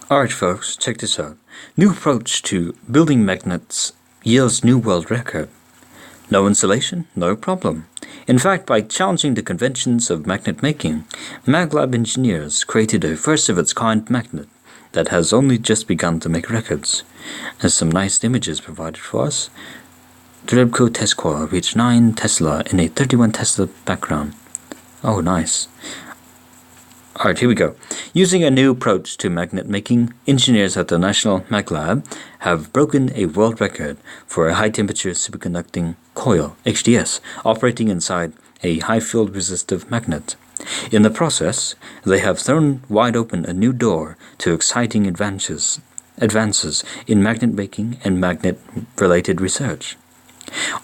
Alright folks, check this out. New approach to building magnets yields new world record. No insulation? No problem. In fact, by challenging the conventions of magnet making, MagLab engineers created a first-of-its-kind magnet that has only just begun to make records. There's some nice images provided for us. The Rebco test coil reached 9 Tesla in a 31 Tesla background. Oh, nice. Alright, here we go. Using a new approach to magnet making, engineers at the National MagLab have broken a world record for a high-temperature superconducting coil, HDS, operating inside a high-field resistive magnet. In the process, they have thrown wide open a new door to exciting advances in magnet making and magnet-related research.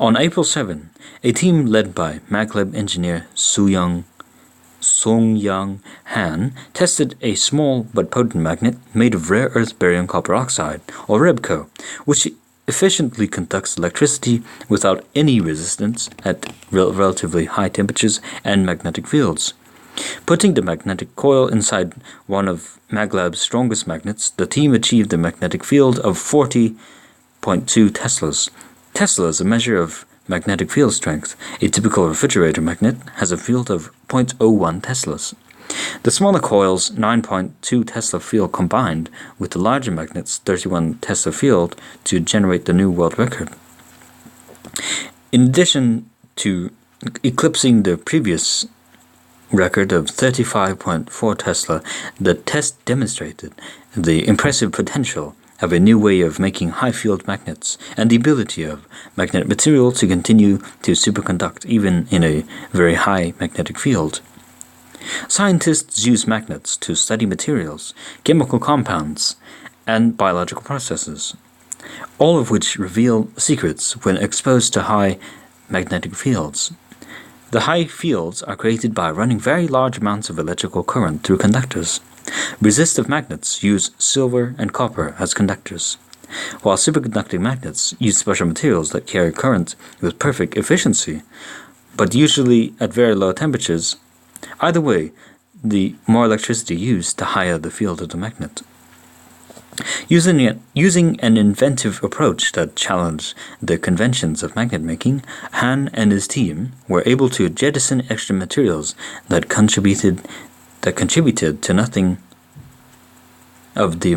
On April 7, a team led by MagLab engineer Song-Yang Han tested a small but potent magnet made of rare earth barium copper oxide, or REBCO, which efficiently conducts electricity without any resistance at relatively high temperatures and magnetic fields. Putting the magnetic coil inside one of MagLab's strongest magnets, the team achieved a magnetic field of 40.2 Teslas. Tesla is a measure of magnetic field strength. A typical refrigerator magnet has a field of 0.01 Teslas. The smaller coil's 9.2 Tesla field combined with the larger magnet's 31 Tesla field to generate the new world record. In addition to eclipsing the previous record of 35.4 Tesla, the test demonstrated the impressive potential of a new way of making high-field magnets and the ability of magnetic material to continue to superconduct even in a very high magnetic field. Scientists use magnets to study materials, chemical compounds, and biological processes, all of which reveal secrets when exposed to high magnetic fields. The high fields are created by running very large amounts of electrical current through conductors. Resistive magnets use silver and copper as conductors, while superconducting magnets use special materials that carry current with perfect efficiency, but usually at very low temperatures. Either way, the more electricity used, the higher the field of the magnet. Using an inventive approach that challenged the conventions of magnet making, Han and his team were able to jettison extra materials that contributed to nothing of the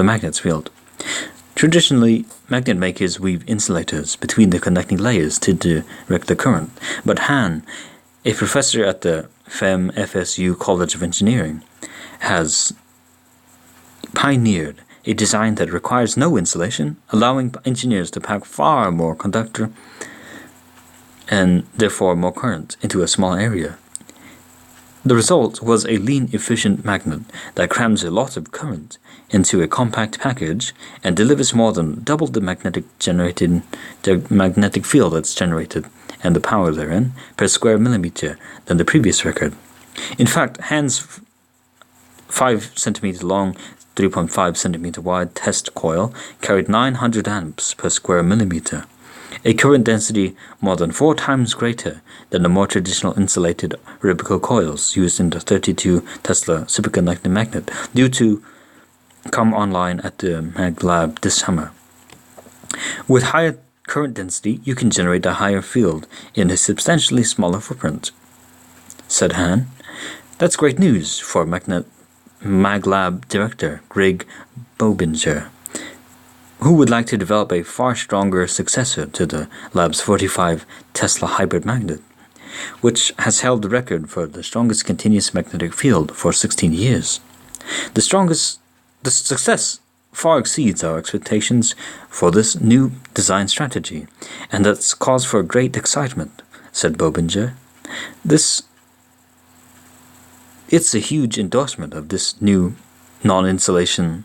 magnet's field. Traditionally, magnet makers weave insulators between the conducting layers to direct the current, but Han, a professor at the FSU College of Engineering, has pioneered a design that requires no insulation, allowing engineers to pack far more conductor and therefore more current into a small area. The result was a lean, efficient magnet that crams a lot of current into a compact package and delivers more than double the magnetic field that's generated and the power therein per square millimeter than the previous record. In fact, Han's 5 cm long, 3.5 cm wide test coil carried 900 amps per square millimeter, a current density more than 4 times greater than the more traditional insulated Rebco coils used in the 32 Tesla superconducting magnet, due to come online at the MagLab this summer. With higher current density, you can generate a higher field in a substantially smaller footprint, said Han. That's great news for MagLab director Greg Bobinger, who would like to develop a far stronger successor to the lab's 45 Tesla hybrid magnet, which has held the record for the strongest continuous magnetic field for 16 years. The success far exceeds our expectations for this new design strategy, and that's cause for great excitement, said Bobinger. It's a huge endorsement of this new no-insulation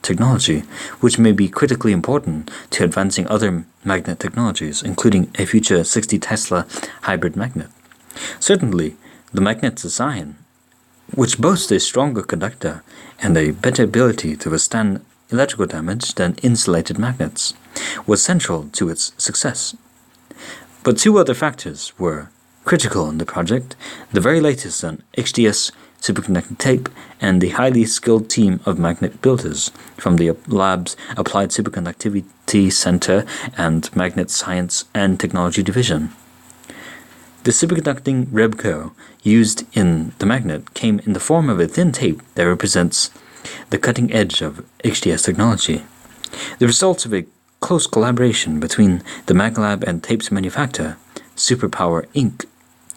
technology, which may be critically important to advancing other magnet technologies, including a future 60 Tesla hybrid magnet. Certainly, the magnet's design, which boasts a stronger conductor and a better ability to withstand electrical damage than insulated magnets, was central to its success. But 2 other factors were critical in the project: the very latest HDS superconducting tape, and the highly skilled team of magnet builders from the lab's Applied Superconductivity Center and Magnet Science and Technology Division. The superconducting Rebco used in the magnet came in the form of a thin tape that represents the cutting edge of HDS technology. The results of a close collaboration between the MagLab and tape's manufacturer, Superpower Inc.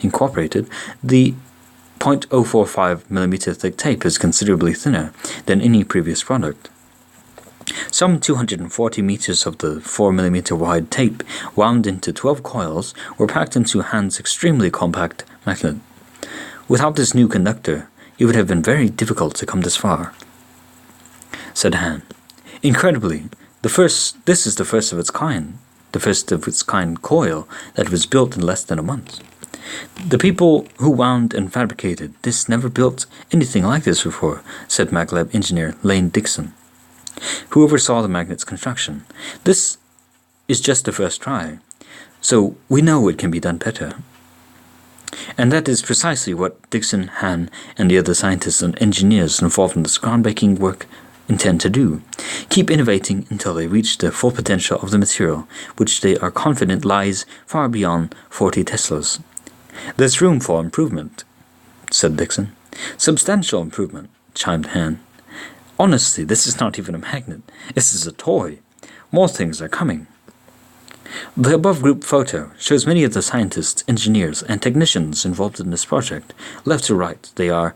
Incorporated, the 0.045mm thick tape is considerably thinner than any previous product. Some 240 meters of the 4mm wide tape, wound into 12 coils, were packed into Han's extremely compact magnet. Without this new conductor, it would have been very difficult to come this far, said Han. Incredibly, this is the first of its kind coil that was built in less than a month. The people who wound and fabricated this never built anything like this before, said MagLab engineer Lane Dixon, who oversaw the magnet's construction. This is just the first try, so we know it can be done better. And that is precisely what Dixon, Han, and the other scientists and engineers involved in this groundbreaking work intend to do. Keep innovating until they reach the full potential of the material, which they are confident lies far beyond 40 Teslas. There's room for improvement, said Dixon. Substantial improvement, chimed Han. Honestly, this is not even a magnet. This is a toy. More things are coming. The above group photo shows many of the scientists, engineers, and technicians involved in this project. Left to right, they are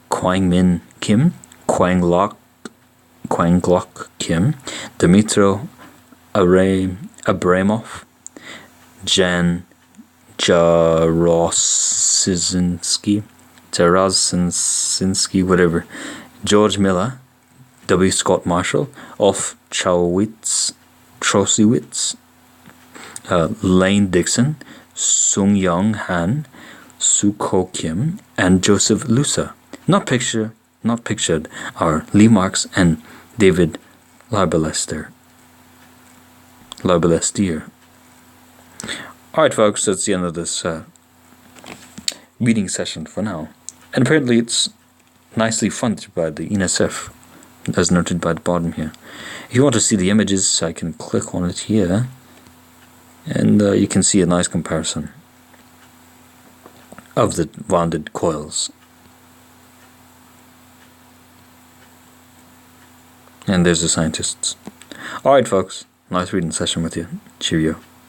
Kwang-Min Kim, Kwang Glock Kim, Dmitro Abramov, Jan Jarosinski, whatever, George Miller, W. Scott Marshall, Ulf Trosiewicz, Lane Dixon, Sung Young Han, Soo Ko Kim, and Joseph Lusa. Not pictured are Lee Marks and David Larbalestier. Alright folks, that's the end of this reading session for now. And apparently it's nicely funded by the NSF, as noted by the bottom here. If you want to see the images, I can click on it here, and you can see a nice comparison of the wounded coils. And there's the scientists. Alright folks, nice reading session with you. Cheerio.